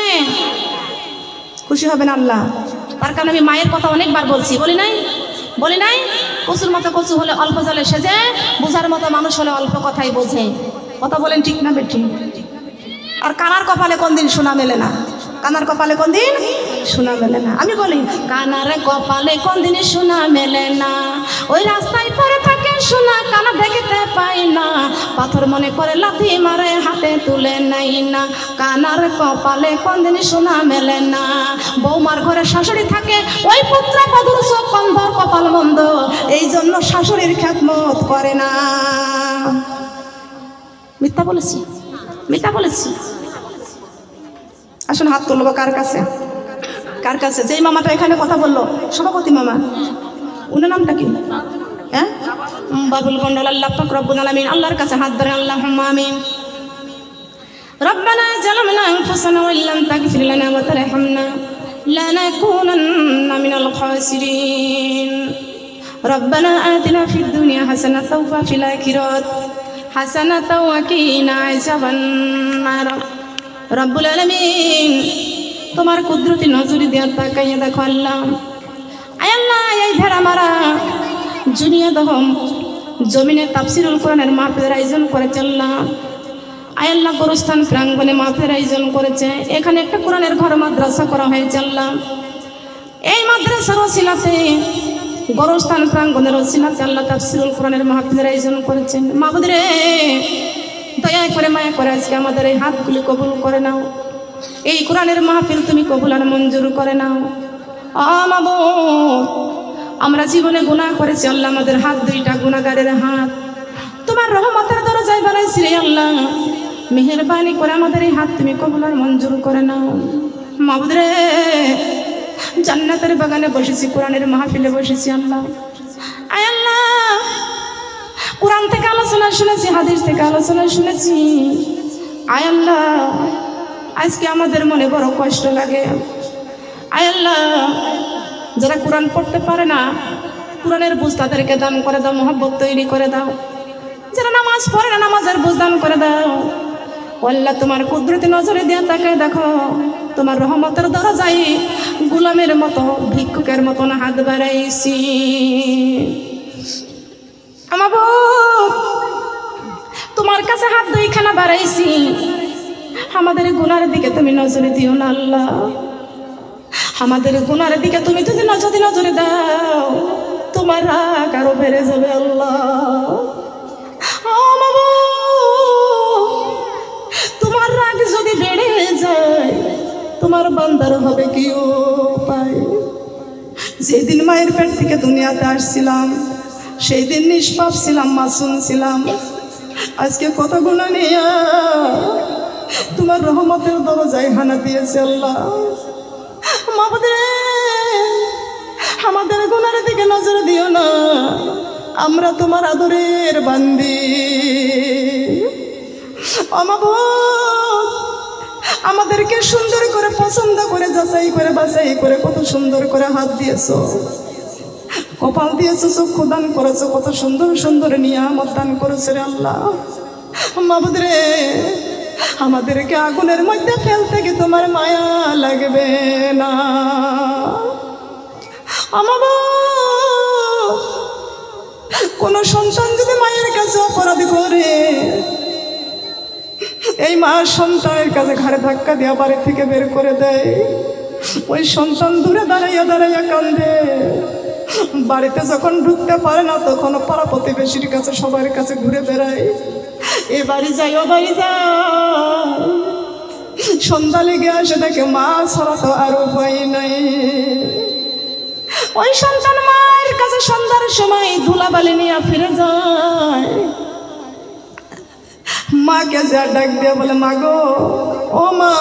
খুশি হবেন আল্লাহ। তার কারণে আমি মায়ের কথা অনেকবার বলছি, বলি নাই? বলি নাই? কচুর মতো কচু হলে অল্প জলে সেজে, বোঝার মতো মানুষ হলে অল্প কথাই বোঝে। কথা বলেন ঠিক না বেঠিক? আর কানার কপালে কোন দিন সোনা মেলে না। কানার কপালে কোন দিন সোনা মেলে না। আমি বলি, কানার কপালে কোন দিন সোনা মেলে না, ওই রাস্তায় পড়ে থাকে সোনা, কানা দেখতে পাই না, পাথর মনে করে লাথি মারে হাতে তুলে নাই না। কানার কপালে কোন দিন সোনা মেলে না। বৌমার ঘরে শাশুড়ি থাকে, ওই পুত্র বধূর চোখ বন্ধ, কপাল বন্ধ, এই জন্য শাশুড়ির খেদমত করে না। মিথ্যা বলেছি? মিথ্যা বলেছি? আসুন হাত তুলবো। কার কাছে? কার কাছে? যেই মামাটা এখানে কথা বললো, সভাপতি মামা, উনার নামটা কি? হ্যাঁ, বাবুল মন্ডল। আল্লাহ পাক রব্বুল আলামিন আল্লাহর কাছে হাত ধরে আল্লাহুম্মা আমিন। রব্বানা জালামনা আনফুসানা ওয়া ইল্লাম তাগফির লানা ওয়া তারহামনা লানাকুনান্না মিনাল খাসিরিন। রব্বানা আতিনা ফিদ দুনিয়া হাসানাতাও ওয়া ফিল আখিরাতি হাসানাতাও ওয়া কিনা আযাবান নার। রব্বুল আলামিন, তোমার কুদরতি নজরে দিয়া তাকাইয়া দেখো আল্লাহ। আয় আল্লাহ, এই ভেড়া মারা জুনিয়া দহম জমিনে তাফসিরুল কোরআনের মাহফিলের আয়োজন করেছে আল্লাহ। আয় আল্লাহ, গোরস্থান প্রাঙ্গণে মাহফিলের আয়োজন করেছে। এখানে একটা কোরআনের ঘর মাদ্রাসা করা হয়েছে আল্লাহ। এই মাদ্রাসার ওসিলাতে, গোরস্থান প্রাঙ্গণের ওসিলাতে আল্লাহ তাফসিরুল কোরআনের মাহফিলের আয়োজন করেছেন। মাহবুব রে, দয়া করে মায়া করে আজকে আমাদের এই হাতগুলি কবুল করে নাও। এই কোরআনের মাহফিল তুমি কবুল আর মঞ্জুর করে নাও। মাবুদ, আমরা জীবনে গুনাহ করেছি আল্লাহ, আমাদের হাত দুইটা গুনাহগারের হাত। তোমার রহমতের দরজায় বাড়াইছি রে আল্লাহ, মেহেরবানি করে আমাদের এই হাত তুমি কবুল আর মঞ্জুর করে নাও। মাবুদ রে, জান্নাতের বাগানে বসেছি, কোরআনের মাহফিলে বসেছি আল্লাহ। আয় আল্লাহ, কোরআন থেকে আলোচনা শুনেছি, হাদিস থেকে আলোচনা শুনেছি। আয় আল্লাহ, আজকে আমাদের মনে বড় কষ্ট লাগে। আয় আল্লাহ, যারা কোরআন পড়তে পারে না, কোরআনের বুঝ তাদেরকে দান করে দাও, মহব্বত তৈরি করে দাও। যারা নামাজ পড়ে না, নামাজের বুঝ দান করে দাও। আল্লাহ, তোমার কুদরতি নজরে দিয়ে তাকায় দেখো, তোমার রহমতের দরজায় গোলামের মতো, ভিক্ষুকের মতন হাত বাড়াইছি। তোমার কাছে হাত দুইখানা বাড়াইছি, আমাদের গুনার দিকে তুমি নজরে দিও না আল্লাহ। আমাদের গুনার দিকে তুমি যদি নজরে দাও, তোমার রাগ আরো বেড়ে যাবে আল্লাহ। তোমার রাগ যদি বেড়ে যায়, তোমার বান্দার হবে কি উপায়? যেদিন মায়ের পেট থেকে দুনিয়াতে আসছিলাম, সেই দিন নিষ্পাপ ছিলাম, মাসুম ছিলাম। আজকে কত গুনাহ নিয়ে তোমার রহমতের দরজায় হানা দিয়েছে আল্লাহ। মাবুদ রে, আমাদের গুনার দিকে নজর দিও না, আমরা তোমার আদরের বান্দি। মাবুদ, আমাদেরকে সুন্দর করে পছন্দ করে যাচাই করে বাছাই করে কত সুন্দর করে হাত দিয়েছো, কপাল দিয়েছো, চক্ষু দান করেছো, কত সুন্দর সুন্দর নিয়ামত দান করেছো রে আল্লাহ। মাবুদ রে, আমাদেরকে আগুনের মধ্যে ফেলতে কি তোমার মায়া লাগবে না? আমার কোন সন্তান যদি মায়ের কাছে অপরাধ করে, এই মা সন্তানের কাছে ঘাড়ে ধাক্কা দিয়ে বাড়ি থেকে বের করে দেয়, ওই সন্তান দূরে দাঁড়াইয়া দাঁড়াইয়া কান্দে। বাড়িতে যখন ঢুকতে পারে না তখন পাড়া প্রতিবেশীর কাছে সবার কাছে ঘুরে বেড়ায়, এ বাড়ি যাই ও বাড়ি যায়। সন্ধ্যা লেগে আসে দেখে মা ছাড়া তো আর উপায় নাই। ওই সন্তান মায়ের কাছে সন্ধ্যার সময় ধুলাবালি নিয়ে ফিরে যায়। মাকে যা ডাক দিয়ে বলে, মা গো, ও মা,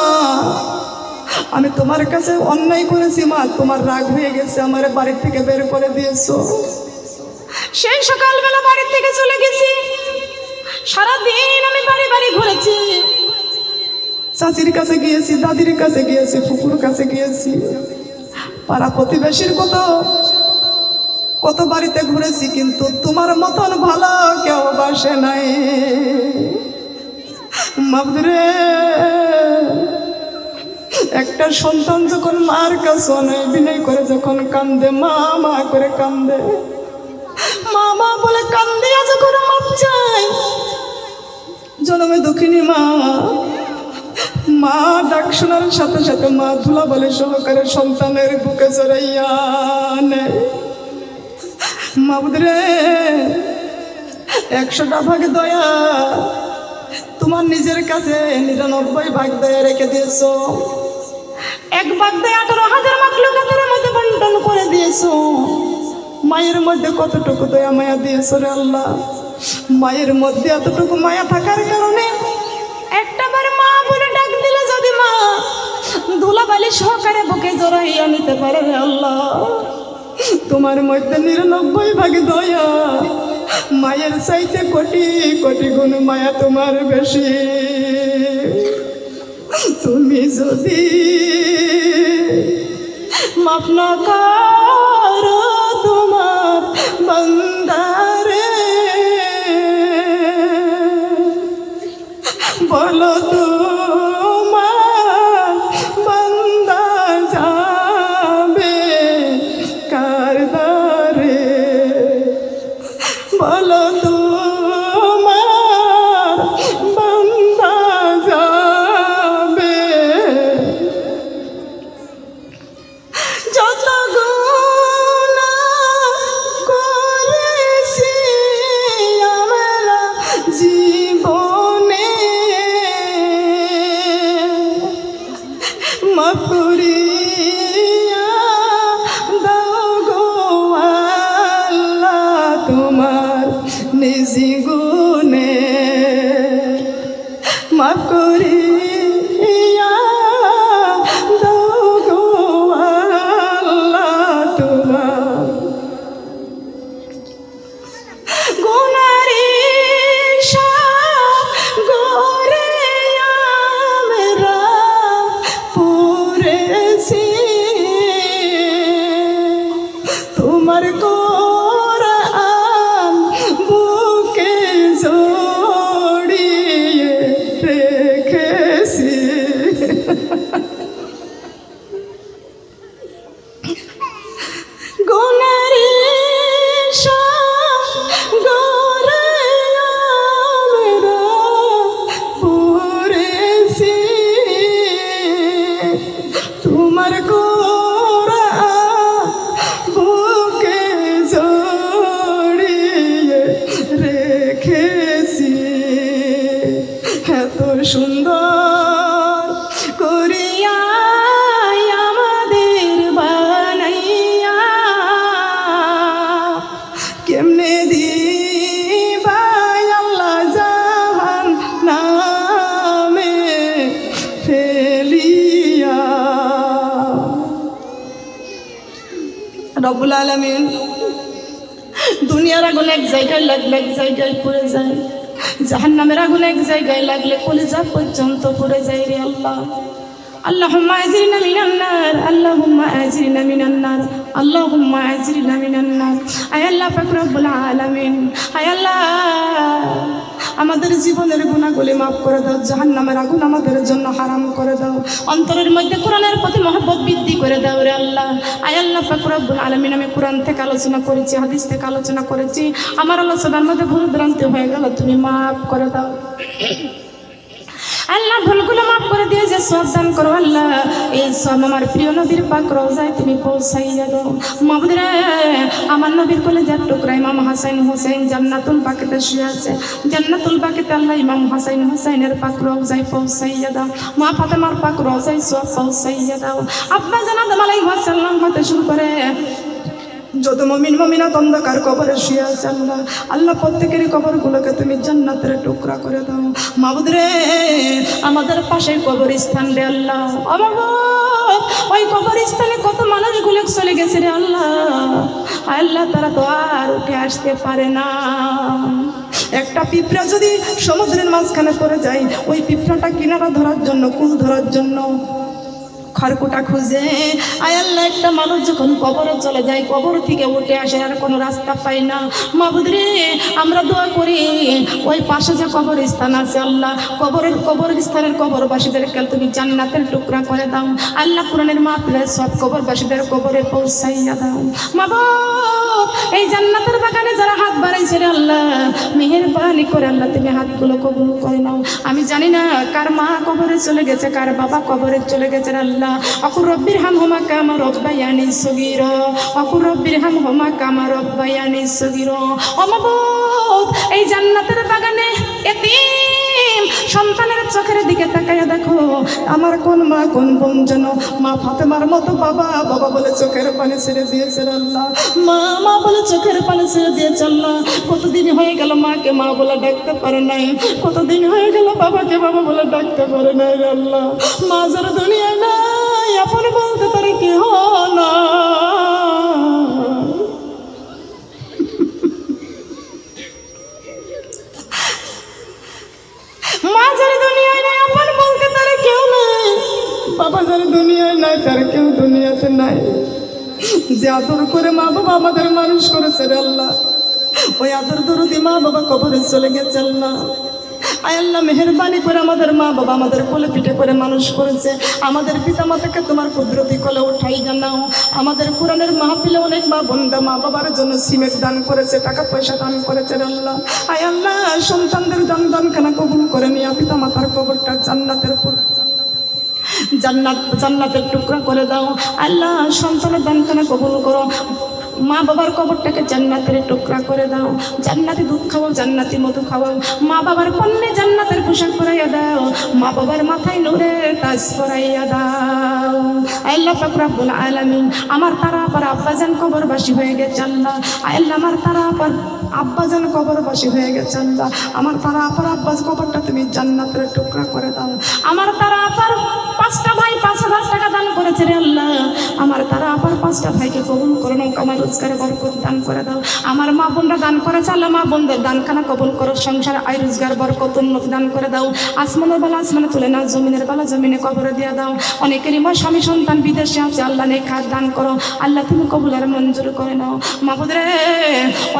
আমি তোমার কাছে অন্যায় করেছি মা, তোমার রাগ হয়ে গেছে, আমার বাড়ি থেকে বের করে দিয়েছো। সেই সকালবেলা বাড়ি থেকে চলে গেছি, সারাদিন আমি বাড়ি বাড়ি ঘুরেছি, চাচির কাছে গিয়েছি, দাদির কাছে গিয়েছি, ফুকুর কাছে গিয়েছি, পাড়া প্রতিবেশীর কত বাড়িতে ঘুরেছি, কিন্তু তোমার মতন ভালো কেউ বাসে নাই। মাবুদরে, একটা সন্তান যখন মার কাছে অনেক বিনয় করে যখন কান্দে, মা মা করে কান্দে, মা মা বলে কান্দিয়া যখন মাপ চাই, জন্মে দুঃখিনী মা, মা ডাক শোনার সাথে সাথে মা ধুলাবালি সহকারে সন্তানের বুকে চড়াইয়া নেয়। মাবুদরে, 100টা ভাগ দয়া তোমার নিজের কাছে 99 ভাগ দয়া রেখে দিয়েছো, 1 ভাগ দয়া 18,000 মাখলুকাতের মধ্যে বন্টন করে দিয়েছো। মায়ের মধ্যে কতটুকু দয়া মায়া দিয়েছো রে আল্লাহ। মায়ের মধ্যে এতটুকু মায়া থাকার কারণে একটাবার মা বলে ডাক দিলে যদি মা ধুলাবালি সহকারে বুকে জড়াইয়া নিতে পারে রে আল্লাহ, তোমার মধ্যে 99 ভাগ দয়া, মায়ের চাইতে কোটি কোটি গুণ মায়া তোমার বেশি। তুমি যদি মাফ না করো তোমার বান্দারে, বলো তোমার বান্দা যাবে কার দ্বারে, বলো তোমার বান্দা যাবে। যত গুনাহ করেছি আমরা জীবনে, মাফ করিয়া দাও গো আল্লাহ তোমার নিজ গুণে, মাফ করিয়া দাও গো আল্লাহ তোমার গুনারি সাগরে আমরা পড়েছি, তোমার কোরআন বুকে জড়িয়ে রেখেছি। গুনারি সাগরে আমরা পড়েছি, তোমার কোরআন বুকে জড়িয়ে রেখেছি। এত সুন্দর করিয়া আমাদের বানাইয়া, কেমনে দিবা আল্লাহ জাহান্নামে ফেলিয়া। রব্বুল আলামিন দুনিয়ার আগুন এক জায়গায় লাগলে এক জায়গায় পড়ে যায়, জাহান্নামের আগুন এক জায়গায় লাগলে কলিজা পর্যন্ত পুড়ে যায় রে আল্লাহ। আল্লাহুম্মা আজরিনা মিনান নার, আল্লাহুম্মা আজরিনা মিনান নার, আল্লাহুম্মা আজরিনা মিনান নার। আয় আল্লাহ পাক রব্বুল আলামিন, আয় আল্লাহ আমাদের জীবনের গুনাহগুলি মাফ করে দাও, জাহান্নামের আগুন আমাদের জন্য হারাম করে দাও, অন্তরের মধ্যে কোরআনের প্রতি মহব্বত বৃদ্ধি করে দাও রে আল্লাহ। আয় আল্লাহ পাক রব্বুল আলামিন, আমি কোরআন থেকে আলোচনা করেছি, হাদিস থেকে আলোচনা করেছি, আমার আলোচনার মধ্যে ভুল ভ্রান্তি হয়ে গেল, তুমি মাফ করে দাও আল্লাহ। ভুলগুলো মাফ করে দিয়ে যে সব দান করো আল্লাহ, এই সব আমার প্রিয় নবীর পাক রওজায় তুমি পৌঁছাইয়া দাও। মাবুদ রে, আমার নবীর কলেজার টুকরা ইমাম হাসান হোসেন জান্নাতুল বাকিতে শুয়ে আছে, জান্নাতুল বাকিতে আল্লাহ ইমাম হাসান হোসেনের পাক রওজায় পৌঁছাইয়া দাও। মা ফাতেমার পাক রওজায় সব পৌঁছাইয়া দাও। আব্বা জান আদম আলাইহিস সালাম হতে শুরু করে যত মুমিন মুমিনাত অন্ধকার কবরে শুয়ে আছে আল্লাহ, আল্লাহ প্রত্যেকেরই কবরগুলোকে তুমি জান্নাতের টুকরা করে দাও। মাবুদ রে, আমাদের পাশে কবরস্থান রে আল্লাহ, ওই কবরস্থানে কত মানুষগুলো চলে গেছে রে আল্লাহ, আল্লাহ তারা তো আর উঠে আসতে পারে না। একটা পিঁপড়া যদি সমুদ্রের মাঝখানে পড়ে যায়, ওই পিঁপড়াটা কিনারা ধরার জন্য, কুল ধরার জন্য খড়কুটা খুঁজে, আয় আল্লাহ একটা মানুষ যখন কবরে চলে যায়, কবর থেকে উঠে আসে আর কোনো রাস্তা পাই না। মাবুদ রে, আমরা দোয়া করি ওই পাশে যে কবরস্থান আছে আল্লাহ, কবরস্থানের কবরবাসীদেরকে তুমি জান্নাতের টুকরা করে দাও আল্লাহ। কোরআনের মাহফিলে সব কবরবাসীদের কবরে পৌঁছাইয়া দাও মাবুদ। এই জান্নাতের বাগানে যারা হাত বাড়াইছে রে আল্লাহ, মেহেরবানি করে আল্লাহ তুমি হাতগুলো কবুল করে নাও। আমি জানি না কার মা কবরে চলে গেছে, কার বাবা কবরে চলে গেছে আল্লাহ। অকুর রব্বির হামহুমা কামা রব্বায়ানি সগীরা, অকুর রব্বির হামহুমা কামা রব্বায়ানি সগীরা। ও মাবুদ, এই জান্নাতের বাগানে এতিম সন্তানের চোখের দিকে তাকায়া দেখো, আমার কোন মা কোন বোন যেন মা ফাতেমার মতো বাবা বাবা বলে চোখের পানি ছেড়ে দিয়েছে আল্লাহ, মা মা বলে চোখের পানি ছেড়ে দিয়েছে আল্লাহ। কতদিন হয়ে গেল মাকে মা বলে ডাকতে পারে নাই, কতদিন হয়ে গেল বাবাকে বাবা বলে ডাকতে পারে নাই রে আল্লাহ। মা যারা দুনিয়ায় নাই, আপন বলতে পারে কেহ না। মা যারা দুনিয়ায় নাই, আপন বলতে তারা কেউ নাই, বাবা যারা দুনিয়ায় নাই, তার কেউ দুনিয়াতে নাই। যে আদর করে মা বাবা আমাদের মানুষ করেছে রে আল্লাহ, ওই আদর দরদি মা বাবা কবরে চলে গেছে আল্লাহ। আয় আল্লাহ, মেহেরবানি করে আমাদের মা বাবা আমাদের কোলে পিঠে করে মানুষ করেছে, আমাদের পিতা মাতাকে তোমার কুদরতি কোলে উঠাই জানাও। আমাদের কোরআনের মাহফিলে অনেক মা বোনরা মা বাবার জন্য সিমেন্ট দান করেছে, টাকা পয়সা দান করেছে আল্লাহ। আয় আল্লাহ, সন্তানদের দানখানা কবুল করে নিয়ে পিতা মাতার কবরটা জান্নাতের টুকরা করে দাও আল্লাহ। সন্তানের দানখানা কবুল করো, মা বাবার কবরটাকে জান্নাতের টুকরা করে দাও। জান্নাতি দুধ খাওয়াও, জান্নাতি মধু খাওয়াও, মা বাবার পণ্যে জান্নাতের পোশাক পরাইয়া দাও, মা বাবার মাথায় নূরের তাজ পরাইয়া দাও আল্লাহ পাক রব্বুল আলামিন। আমার তারা আপার আব্বাজান কবরবাসী হয়ে গেছে আল্লাহ, আল্লাহ আমার তারা আপার আব্বাজান কবরবাসী হয়ে গেছে আল্লাহ। আমার তারা আপার আব্বাস কবরটা তুমি জান্নাতের টুকরা করে দাও। আমার তারা আপার 5টা ভাই 5,000 টাকা দান করেছে রে আল্লাহ, আমার তারা আপার 5টা ভাইকে কবুল করে নাও, আমার রোজগারে বরকত দান করে দাও। আমার মা বোনরা দান করেছে আল্লাহ, মা বোনদের দানখানা কবুল করো, সংসার আয় রোজগার বরকত উন্নতি দান করে দাও। আসমানের বেলা আসমানে তুলে নাও, জমিনের বেলা জমিনে কবরে দিয়ে দাও। অনেকেরই মা স্বামী সন্তান বিদেশে আছে আল্লাহ, নেখাত দান করো আল্লাহ, তুমি কবুল আর মঞ্জুর করে নাও। মাবুদ রে,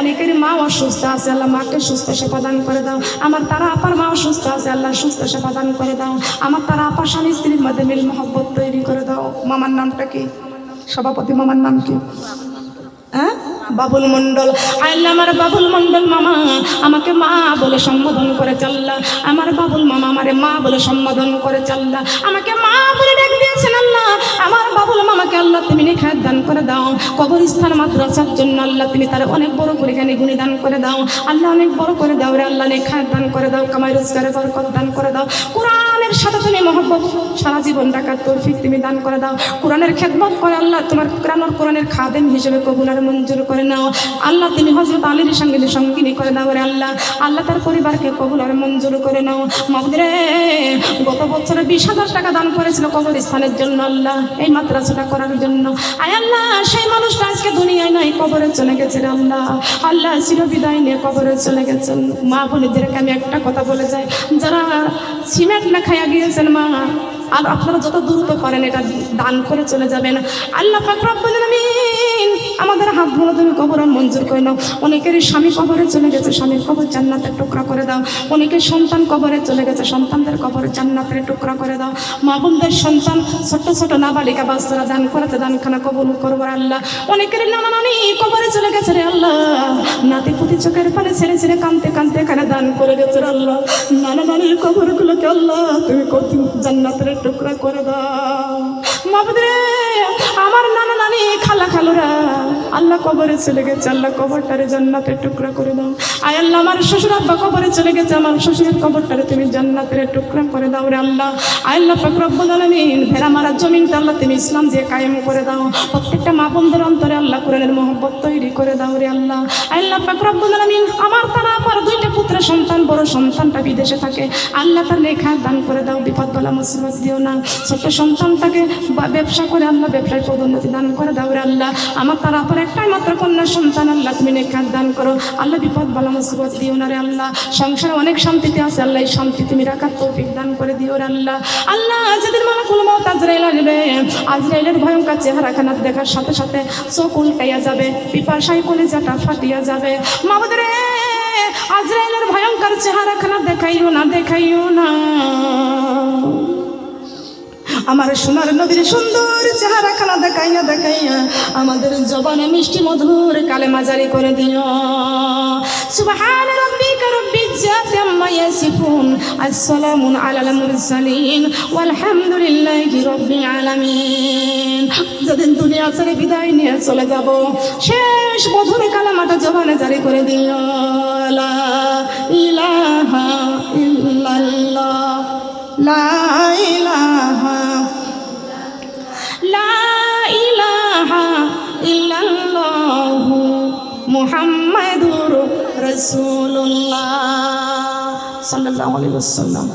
অনেকেরই মা অসুস্থ আছে আল্লাহ, মাকে সুস্থ সেবা দান করে দাও। আমার তারা আপার মা অসুস্থ আছে আল্লাহ, সুস্থ সেবা দান করে দাও। আমার তারা আপার স্বামী স্ত্রীর মধ্যে মিল মহব্বত তৈরি করে দাও। মামার নামটা কি? সভাপতি মামার নাম কি? হ্যাঁ, বাবুল মন্ডল। আল্লাহ, আমার বাবুল মন্ডল মামা আমাকে মা বলে সম্বোধন করে আল্লাহ, আমার বাবুল মামা আমারে মা বলে সম্বোধন করে আল্লাহ, আমাকে মা বলে ডাক দিয়েছেন আল্লাহ। আমার বাবুল মামাকে আল্লাহ তুমি নেখাত দান করে দাও, কবরস্থান মাদ্রাসার জন্য আল্লাহ তুমি তার অনেক বড় করে এখানে গুণী দান করে দাও আল্লাহ, অনেক বড় করে দাও রে আল্লাহ, নেখাত দান করে দাও, কামাই রোজগারে বরকত দান করে দাও। কোরআনের সাথে তুমি মহব্বত সারা জীবন রাখার তৌফিক তুমি দান করে দাও। কোরআনের খেদমত করে আল্লাহ, তোমার কোরআনের খাদেম হিসেবে কবুল আর মঞ্জুর করে নাও আল্লাহ। তুমি হযরত আলীর সঙ্গে সঙ্গিনী করে দাও রে আল্লাহ, আল্লাহ তার পরিবারকে কবুল আর মঞ্জুর করে নাও। মাবুদ রে, গত বছরে 20,000 টাকা দান করেছিল কবরস্থানের জন্য আল্লাহ, এই মাদ্রাসাটা করার জন্য। আয় আল্লাহ সেই মানুষটা আজকে দুনিয়ায় নাই, কবরে চলে গেছে রে আল্লাহ। আল্লাহ চিরবিদায় নিয়ে কবরে চলে গেছেন। মা বোনেদেরকে আমি একটা কথা বলে যাই, যারা সিমেন্ট না খাইয়া গিয়েছেন মা, আর আপনারা যত দ্রুত পারেন এটা দান করে চলে যাবেন। আল্লাহ পাক রব্বুল আলামিন আমাদের হাতগুলো তুমি কবরে মঞ্জুর করে নাও। অনেকেরই স্বামী কবরে চলে গেছে, স্বামীর কবর জান্নাতের টুকরা করে দাও। অনেকের সন্তান কবরে চলে গেছে, সন্তানদের কবরে জান্নাতের টুকরা করে দাও। মা বোনদের সন্তান ছোট ছোট নাবালিকা বাচ্চারা দান করেছে, দানখানা কবুল করবো আল্লাহ। অনেকের নানা নানি কবরে চলে গেছে রে আল্লাহ, নাতি পুতি চোখের পানি ছেড়ে ছেড়ে কাঁদতে কাঁদতে এখানে দান করে গেছে রে আল্লাহ। নানা নানির কবরগুলোকে আল্লাহ তুমি জান্নাতের টুকরা করে দাও। মাবুদরে আমার নানা নানি খালা খালুরা আল্লাহ কবরে চলে গেছে, আল্লাহ কবরটারে জান্নাতের টুকরা করে দাও। আয় আল্লাহ আমার শ্বশুর আব্বা কবরে চলে গেছে, আমার শ্বশুরের কবরটারে তুমি জান্নাতের টুকরা করে দাও রে আল্লাহ। আয় আল্লাহ পাক রব্বুল আলামিন ভেড়া মারার জমিনটা আল্লাহ তুমি ইসলাম দিয়ে কায়েম করে দাও। প্রত্যেকটা মা বোনদের অন্তরে আল্লাহ কোরআনের মহব্বত তৈরি করে দাও রে আল্লাহ। আয় আল্লাহ পাক রব্বুল আলামিন আমার তারা পর 2টা পুত্র সন্তান, বড় সন্তানটা বিদেশে থাকে, আল্লাহ তার লেখা দান করে দাও, বিপদ বলা মুসিবত দিও না। ছোট্ট সন্তানটাকে ব্যবসা করে আল্লাহ ব্যবসায় পদোন্নতি দান করে দাও রে আল্লাহ। আমার তার আপর একটাই মাত্র কন্যা সন্তান, আল্লাহ তুমি নেখাত দান করো আল্লাহ, বিপদ বলা মুসিবত দিও না রে আল্লাহ। সংসারে অনেক শান্তিতে আছে আল্লাহ, এই শান্তি তুমি রাখার তৌফিক দান করে দিও রে আল্লাহ। আল্লাহ যেদিন মালাকুল মউত আজরাইল আসবে, আজরাইলের ভয়ঙ্কর চেহারাখানা দেখার সাথে সাথে চোখ উল্টাইয়া যাবে, পিপাসায় কলিজাটা ফাটিয়া যাবে। মাবুদ রে আজরাইলের ভয়ঙ্কর চেহারাখানা দেখাইও না, দেখাইও না। আমার সোনার নবীর সুন্দর চেহারাখানা দেখাইয়া দেখাইয়া আমাদের জবানে মিষ্টি মধুর কালেমা জারি করে দিও। সুবহান রাব্বিকা রাব্বিল ইজ্জাতি আম্মা ইয়াসিফুন, আসসালামু আলাল মুরসালিন, ওয়ালহামদুলিল্লাহি রাব্বিল আলামিন। যেদিন দুনিয়া ছেড়ে বিদায় নিয়ে চলে যাব, শেষ মধুর কালেমাটা জবানে জারি করে দিও, লা ইলাহা ইল্লাল্লাহ, লা ইলাহা ইল্লাল্লাহু মুহাম্মাদুর রাসূলুল্লাহ সাল্লাল্লাহু আলাইহি ওয়াসাল্লাম।